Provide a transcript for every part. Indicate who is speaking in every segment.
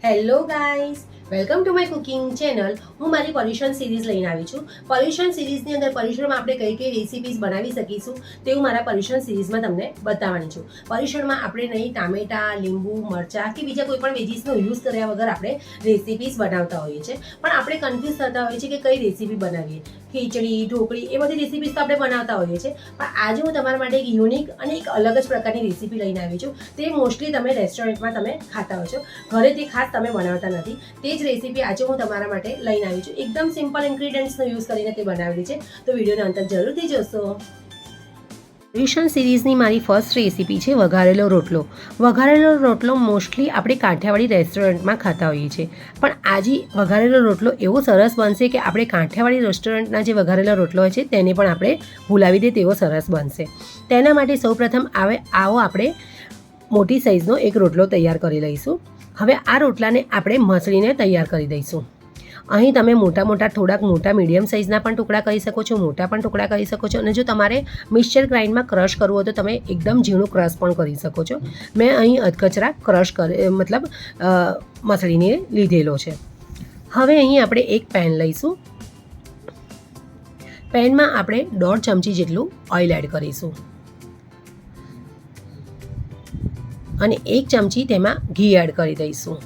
Speaker 1: Hello guys, welcome to my cooking channel. હું મારી Paryushan series લઈને આવી છું. પર્યુષણ સિરીઝની અંદર પર્યુષણમાં આપણે કઈ કઈ રેસિપીઝ બનાવી શકીશું તે હું મારા પર્યુષણ સિરીઝમાં તમને બતાવવાની છું. પર્યુષણમાં આપણે નહીં ટામેટાં, લીંબુ, મરચાં કે બીજા કોઈ પણ વેજીસનો યુઝ કર્યા વગર આપણે રેસિપીઝ બનાવતા હોઈએ છીએ. પણ આપણે કન્ફ્યુઝ થતા હોઈએ છીએ કે કઈ રેસિપી બનાવીએ. ખીચડી, ઢોકળી એ બધી રેસિપીઝ તો આપણે બનાવતા હોઈએ છીએ. પણ આજે હું તમારા માટે એક યુનિક અને એક અલગ જ પ્રકારની રેસિપી લઈને આવી છું. તે મોસ્ટલી તમે રેસ્ટોરન્ટમાં તમે ખાતા હો છો, ઘરે તે ખાસ તમે બનાવતા નથી. તે જ રેસિપી આજે હું તમારા માટે લઈને આવી છું. એકદમ સિમ્પલ ઇન્ગ્રીડિયન્ટ્સનો યુઝ કરીને તે બનાવેલી છે, તો વિડીયોને અંત જરૂરથી જોશો. પર્યુષણ સિરીઝની મારી ફર્સ્ટ રેસિપી છે વઘારેલો રોટલો. વઘારેલો રોટલો મોસ્ટલી આપણે કાઠિયાવાડી રેસ્ટોરન્ટમાં ખાતા હોઈએ છીએ, પણ આજે વઘારેલો રોટલો એવો સરસ બનશે કે આપણે કાઠિયાવાડી રેસ્ટોરન્ટના જે વઘારેલો રોટલો હોય છે તેને પણ આપણે ભૂલાવી દે તેવો સરસ બનશે. તેના માટે સૌપ્રથમ આવો આપણે મોટી સાઇઝનો એક રોટલો તૈયાર કરી લઈશું. હવે આ રોટલાને આપણે મસળીને તૈયાર કરી દઈશું. અહીં તમે થોડાક મોટા મીડિયમ સાઇઝના પણ ટુકડા કરી શકો છો, મોટા પણ ટુકડા કરી શકો છો. અને જો તમારે મિક્સચર ગ્રાઇન્ડમાં ક્રશ કરવું હોય તો તમે એકદમ ઝીણું ક્રશ પણ કરી શકો છો. મેં અહીં અધકચરા ક્રશ મસળીને લીધેલો છે. હવે અહીં આપણે એક પેન લઈશું. પેનમાં આપણે 1.5 ચમચી જેટલું ઓઇલ એડ કરીશું અને 1 ચમચી તેમાં ઘી એડ કરી દઈશું.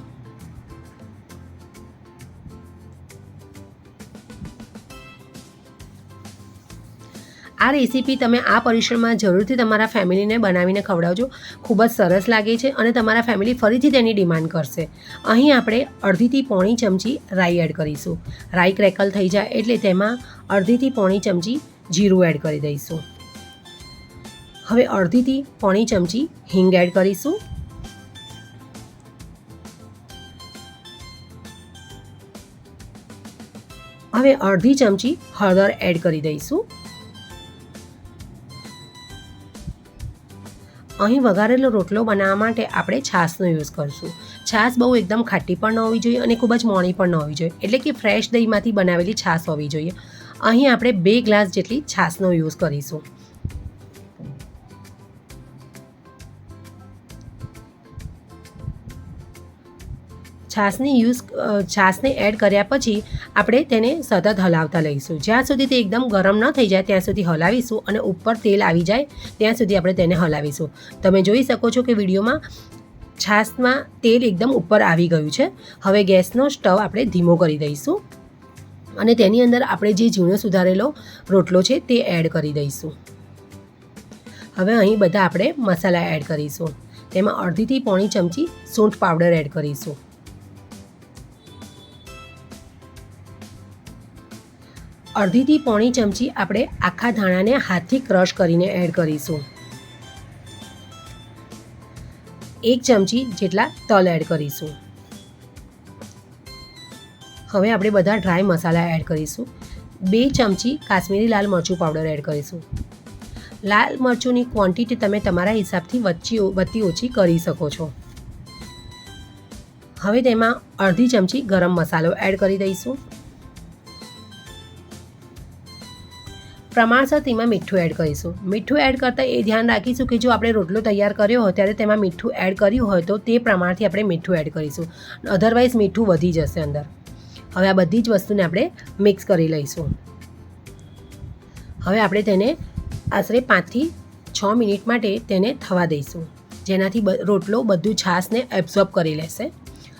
Speaker 1: આ રેસીપી તમે આ પર્યુષણમાં જરૂરથી તમારા ફેમિલીને બનાવીને ખવડાવજો. ખૂબ જ સરસ લાગે છે અને તમારા ફેમિલી ફરીથી તેની ડિમાન્ડ કરશે. અહીં આપણે 1/2 થી 1.5 ચમચી રાઈ એડ કરીશું. રાઈ ક્રેકલ થઈ જાય એટલે તેમાં 1/2 થી 1.5 ચમચી જીરું એડ કરી દઈશું. હવે 1/2 થી 1.5 ચમચી હિંગ એડ કરીશું. હવે 1/2 ચમચી હળદર એડ કરી દઈશું. અહીં વઘારેલો રોટલો બનાવવા માટે આપણે છાશનો યુઝ કરીશું. છાશ બહુ એકદમ ખાટી પણ ન હોવી જોઈએ અને ખૂબ જ મોણી પણ ન હોવી જોઈએ, એટલે કે ફ્રેશ દહીંમાંથી બનાવેલી છાશ હોવી જોઈએ. અહીં આપણે 2 ગ્લાસ જેટલી છાશનો યુઝ કરીશું. છાશને એડ કર્યા પછી આપણે તેને સતત હલાવતા લઈશું. જ્યાં સુધી તે એકદમ ગરમ ન થઈ જાય ત્યાં સુધી હલાવીશું અને ઉપર તેલ આવી જાય ત્યાં સુધી આપણે તેને હલાવીશું. તમે જોઈ શકો છો કે વિડીયોમાં છાશમાં તેલ એકદમ ઉપર આવી ગયું છે. હવે ગેસનો સ્ટવ આપણે ધીમો કરી દઈશું અને તેની અંદર આપણે જે ઝીણો સુધારેલો રોટલો છે તે એડ કરી દઈશું. હવે અહીં બધા આપણે મસાલા એડ કરીશું. તેમાં 1/2 થી 1.5 ચમચી સૂંઠ પાવડર એડ કરીશું. 1/2 થી 1.5 ચમચી આપણે આખા ધાણાને હાથથી ક્રશ કરીને એડ કરીશું. 1 ચમચી જેટલા તલ એડ કરીશું. હવે આપણે બધા ડ્રાય મસાલા એડ કરીશું. 2 ચમચી કાશ્મીરી લાલ મરચું પાવડર એડ કરીશું. લાલ મરચુંની ક્વોન્ટિટી તમે તમારા હિસાબથી વધતી ઓછી કરી શકો છો. હવે તેમાં 1/2 ચમચી ગરમ મસાલો એડ કરી દઈશું. પ્રમાણસર તેમાં મીઠું એડ કરીશું. મીઠું એડ કરતાં એ ધ્યાન રાખીશું કે જો આપણે રોટલો તૈયાર કર્યો હોય ત્યારે તેમાં મીઠું એડ કર્યું હોય તો તે પ્રમાણથી આપણે મીઠું એડ કરીશું, અધરવાઇઝ મીઠું વધી જશે અંદર. હવે આ બધી જ વસ્તુને આપણે મિક્સ કરી લઈશું. હવે આપણે તેને આશરે 5 થી 6 મિનિટ માટે તેને થવા દઈશું, જેનાથી રોટલો બધું છાશને એબ્ઝોર્બ કરી લેશે.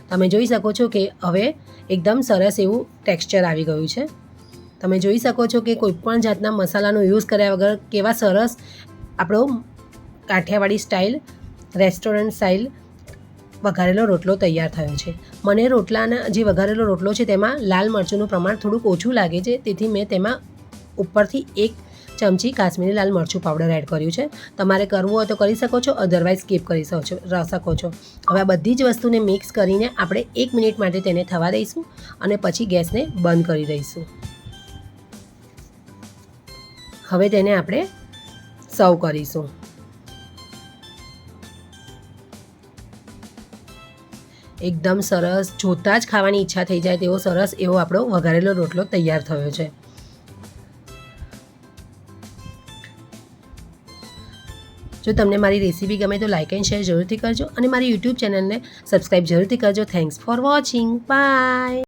Speaker 1: તમે જોઈ શકો છો કે હવે એકદમ સરસ એવું ટેક્સચર આવી ગયું છે. તમે જોઈ શકો છો કે કોઈપણ જાતના મસાલાનો યુઝ કર્યા વગર કેવા સરસ આપણો કાઠિયાવાડી સ્ટાઇલ, રેસ્ટોરન્ટ સ્ટાઇલ વઘારેલો રોટલો તૈયાર થયો છે. મને રોટલાના જે વઘારેલો રોટલો છે તેમાં લાલ મરચુંનું પ્રમાણ થોડુંક ઓછું લાગે છે, તેથી મેં તેમાં ઉપરથી 1 ચમચી કાશ્મીરી લાલ મરચું પાવડર એડ કર્યું છે. તમારે કરવું હોય તો કરી શકો છો, અધરવાઇઝ સ્કીપ કરી શકો છો. હવે આ બધી જ વસ્તુને મિક્સ કરીને આપણે 1 મિનિટ માટે તેને થવા દઈશું અને પછી ગેસને બંધ કરી દઈશું. હવે તેને આપણે સર્વ કરીશું. એકદમ સરસ, જોતાં જ ખાવાની ઈચ્છા થઈ જાય તેવો સરસ એવો આપણો વઘારેલો રોટલો તૈયાર થયો છે. જો તમને મારી રેસીપી ગમે તો લાઇક એન્ડ શેર જરૂરથી કરજો અને મારી યુટ્યુબ ચેનલને સબસ્ક્રાઈબ જરૂરથી કરજો. Thanks for watching. બાય.